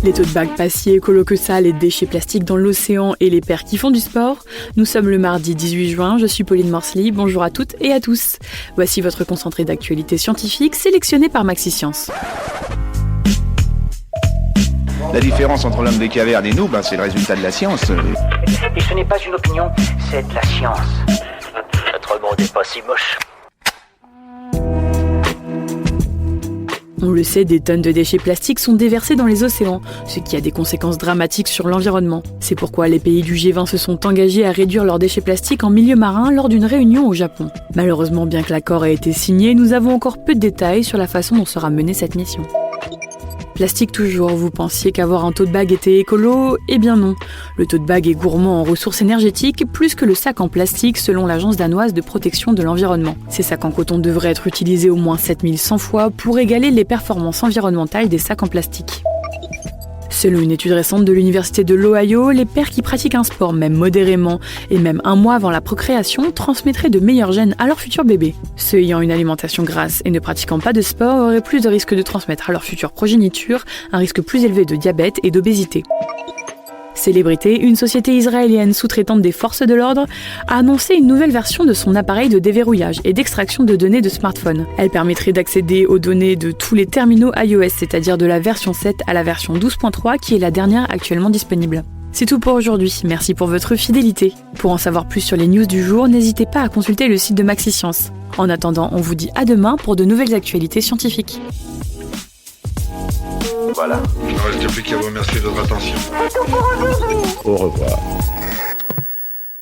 Les tote bags pas si écolo que ça, les déchets plastiques dans l'océan et les pères qui font du sport. Nous sommes le mardi 18 juin, je suis Pauline Morsley, bonjour à toutes et à tous. Voici votre concentré d'actualité scientifique sélectionné par MaxiScience. La différence entre l'homme des cavernes et nous, c'est le résultat de la science. Et ce n'est pas une opinion, c'est de la science. Notre monde n'est pas si moche. On le sait, des tonnes de déchets plastiques sont déversés dans les océans, ce qui a des conséquences dramatiques sur l'environnement. C'est pourquoi les pays du G20 se sont engagés à réduire leurs déchets plastiques en milieu marin lors d'une réunion au Japon. Malheureusement, bien que l'accord ait été signé, nous avons encore peu de détails sur la façon dont sera menée cette mission. Plastique toujours, vous pensiez qu'avoir un tote bag était écolo ? Eh bien non. Le tote bag est gourmand en ressources énergétiques, plus que le sac en plastique selon l'Agence danoise de protection de l'environnement. Ces sacs en coton devraient être utilisés au moins 7100 fois pour égaler les performances environnementales des sacs en plastique. Selon une étude récente de l'Université de l'Ohio, les pères qui pratiquent un sport, même modérément, et même un mois avant la procréation, transmettraient de meilleurs gènes à leur futur bébé. Ceux ayant une alimentation grasse et ne pratiquant pas de sport auraient plus de risques de transmettre à leur future progéniture un risque plus élevé de diabète et d'obésité. Célébrité, une société israélienne sous-traitante des forces de l'ordre a annoncé une nouvelle version de son appareil de déverrouillage et d'extraction de données de smartphone. Elle permettrait d'accéder aux données de tous les terminaux iOS, c'est-à-dire de la version 7 à la version 12.3 qui est la dernière actuellement disponible. C'est tout pour aujourd'hui, merci pour votre fidélité. Pour en savoir plus sur les news du jour, n'hésitez pas à consulter le site de MaxiScience. En attendant, on vous dit à demain pour de nouvelles actualités scientifiques. Voilà. Il ne reste plus qu'à vous remercier de votre attention. Au revoir.